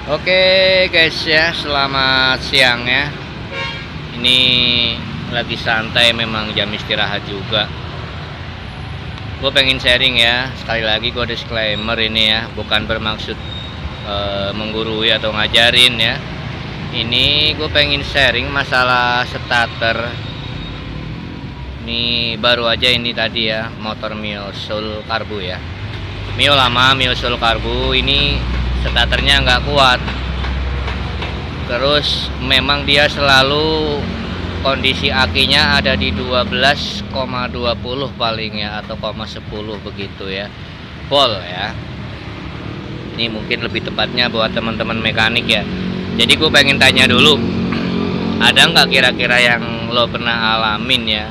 Oke guys ya, selamat siang ya. Ini lagi santai, memang jam istirahat juga. Gue pengen sharing ya. Sekali lagi gue disclaimer ini ya, bukan bermaksud menggurui atau ngajarin ya. Ini gue pengen sharing masalah starter. Ini baru aja ini tadi ya, motor Mio Soul Carbu ya. Mio lama, Mio Soul Carbu ini starternya nggak kuat. Terus memang dia selalu kondisi akinya ada di 12,20 paling ya, atau 10 begitu ya, volt ya. Ini mungkin lebih tepatnya buat teman-teman mekanik ya. Jadi gue pengen tanya dulu, ada nggak kira-kira yang lo pernah alamin ya?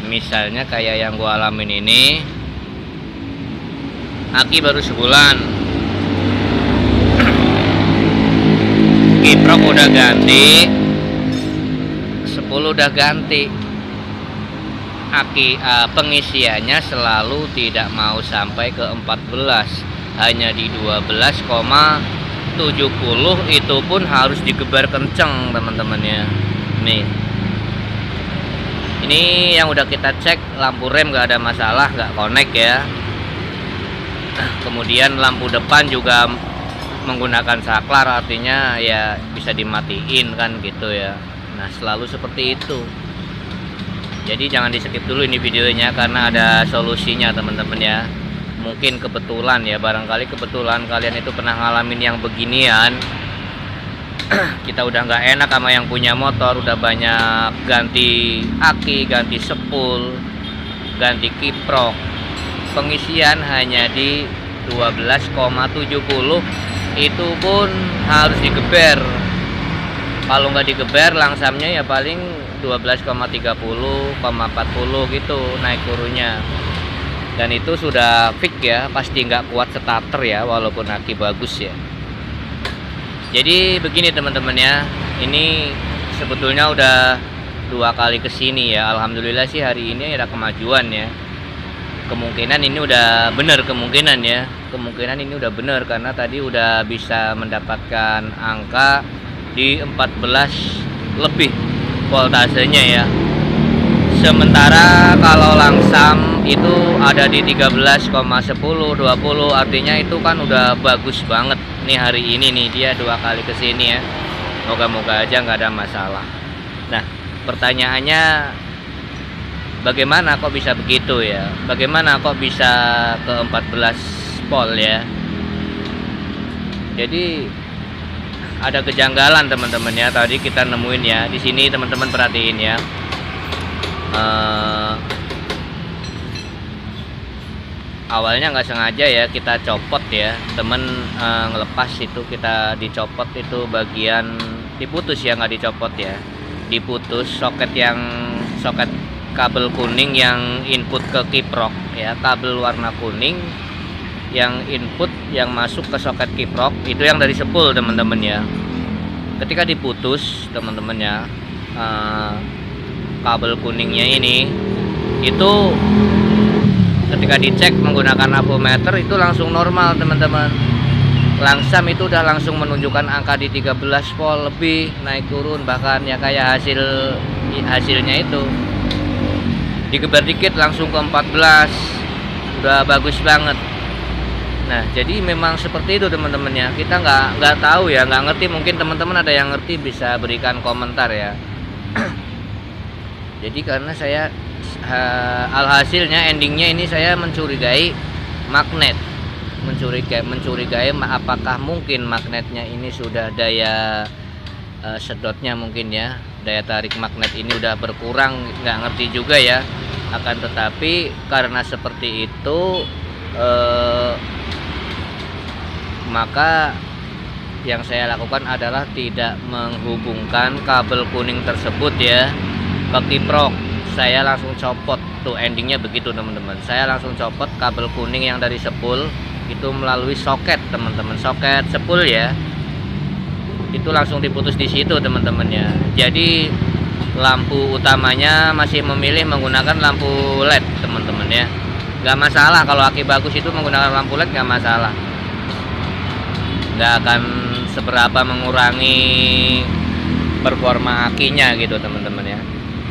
Misalnya kayak yang gue alamin ini, aki baru sebulan, kiprok udah ganti, 10 udah ganti, aki pengisiannya selalu tidak mau sampai ke 14, hanya di 12,70, itu pun harus digeber kenceng teman-teman ya. Nih, ini yang udah kita cek, lampu rem nggak ada masalah, nggak connect ya. Kemudian lampu depan juga menggunakan saklar, artinya ya bisa dimatiin kan gitu ya. Nah, selalu seperti itu. Jadi jangan di skip dulu ini videonya, karena ada solusinya teman-teman ya. Mungkin kebetulan ya, barangkali kebetulan kalian itu pernah ngalamin yang beginian. Kita udah nggak enak sama yang punya motor, udah banyak ganti aki, ganti sepul, ganti kiprok, pengisian hanya di 12,70, itu pun harus digeber. Kalau nggak digeber, langsamnya ya paling 12,30, 40 gitu naik turunnya. Dan itu sudah fix ya, pasti nggak kuat starter ya, walaupun aki bagus ya. Jadi begini teman-teman ya, ini sebetulnya udah 2 kali kesini ya. Alhamdulillah sih hari ini ada kemajuan ya. Kemungkinan ini udah bener, kemungkinan ini udah bener, karena tadi udah bisa mendapatkan angka di 14 lebih voltasenya ya. Sementara kalau langsam itu ada di 13,10, 20, artinya itu kan udah bagus banget nih. Hari ini nih dia 2 kali kesini ya, moga-moga aja nggak ada masalah. Nah, pertanyaannya, bagaimana kok bisa begitu ya? Bagaimana kok bisa ke 14 volt ya? Jadi ada kejanggalan teman-teman ya. Tadi kita nemuin ya, di sini teman-teman perhatiin ya. Awalnya nggak sengaja ya kita copot ya, temen ngelepas itu, kita dicopot itu bagian, diputus ya, nggak dicopot ya, diputus soket kabel kuning yang input ke kiprok ya, kabel warna kuning yang input yang masuk ke soket kiprok itu yang dari sepul teman-teman ya. Ketika diputus teman-teman ya, kabel kuningnya ini itu ketika dicek menggunakan avometer itu langsung normal teman-teman. Langsam itu udah langsung menunjukkan angka di 13 volt lebih, naik turun, bahkan ya kayak hasilnya itu digeber dikit langsung ke 14, udah bagus banget. Nah, jadi memang seperti itu teman-teman ya. Kita nggak tahu ya, nggak ngerti. Mungkin teman-teman ada yang ngerti bisa berikan komentar ya. Jadi karena saya alhasilnya, endingnya ini saya mencurigai magnet, mencurigai apakah mungkin magnetnya ini sudah daya sedotnya mungkin ya, daya tarik magnet ini udah berkurang, nggak ngerti juga ya. Akan tetapi karena seperti itu, maka yang saya lakukan adalah tidak menghubungkan kabel kuning tersebut ya ke kiprok. Saya langsung copot tuh, endingnya begitu teman-teman. Saya langsung copot kabel kuning yang dari sepul itu melalui soket teman-teman, soket sepul ya, itu langsung diputus di situ teman-teman ya. Jadi lampu utamanya masih memilih menggunakan lampu LED teman-teman ya. Nggak masalah kalau aki bagus itu menggunakan lampu LED, nggak masalah, nggak akan seberapa mengurangi performa akinya gitu teman-teman ya.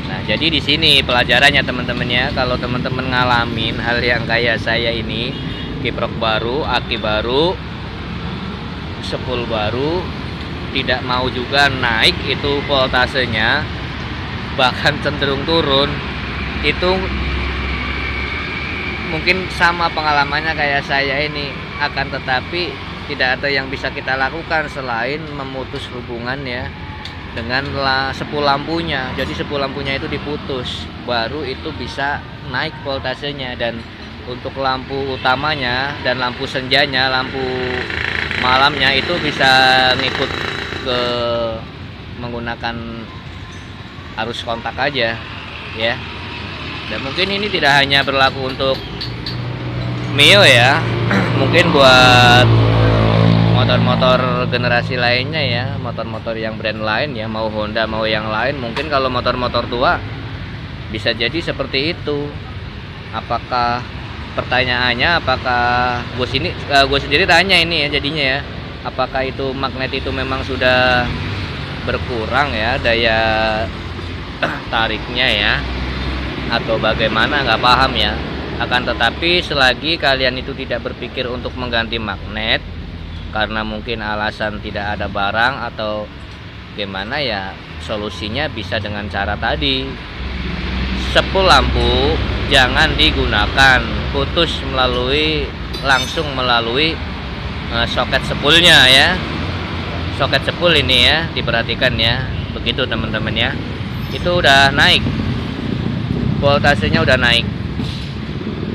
Nah, jadi di sini pelajarannya teman-teman ya, kalau teman-teman ngalamin hal yang kayak saya ini, kiprok baru, aki baru, spool baru, tidak mau juga naik itu voltasenya, bahkan cenderung turun, itu mungkin sama pengalamannya kayak saya ini, akan tetapi tidak ada yang bisa kita lakukan selain memutus hubungan ya dengan spool lampunya. Jadi spool lampunya itu diputus, baru itu bisa naik voltasenya. Dan untuk lampu utamanya dan lampu senjanya, lampu malamnya itu bisa ngikut ke menggunakan arus kontak aja ya. Dan mungkin ini tidak hanya berlaku untuk Mio ya, mungkin buat motor-motor generasi lainnya ya, motor-motor yang brand lain ya, mau Honda mau yang lain, mungkin kalau motor-motor tua bisa jadi seperti itu. Apakah pertanyaannya, apakah gue sendiri tanya ini ya jadinya ya, apakah itu magnet itu memang sudah berkurang ya daya tariknya ya, atau bagaimana, nggak paham ya. Akan tetapi selagi kalian itu tidak berpikir untuk mengganti magnet karena mungkin alasan tidak ada barang atau gimana ya, solusinya bisa dengan cara tadi, spool lampu jangan digunakan, putus langsung melalui soket spoolnya ya. Soket spool ini ya, diperhatikan ya, begitu teman-teman ya. Itu udah naik, voltasenya udah naik.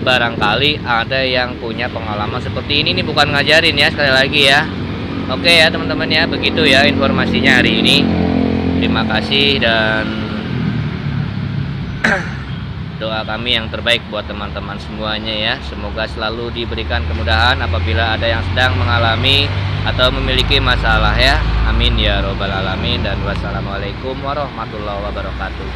Barangkali ada yang punya pengalaman seperti ini bukan ngajarin ya, sekali lagi ya. Oke ya teman-teman ya, begitu ya informasinya hari ini. Terima kasih dan doa kami yang terbaik buat teman-teman semuanya ya. Semoga selalu diberikan kemudahan apabila ada yang sedang mengalami atau memiliki masalah ya. Amin ya robbal alamin. Dan wassalamualaikum warahmatullahi wabarakatuh.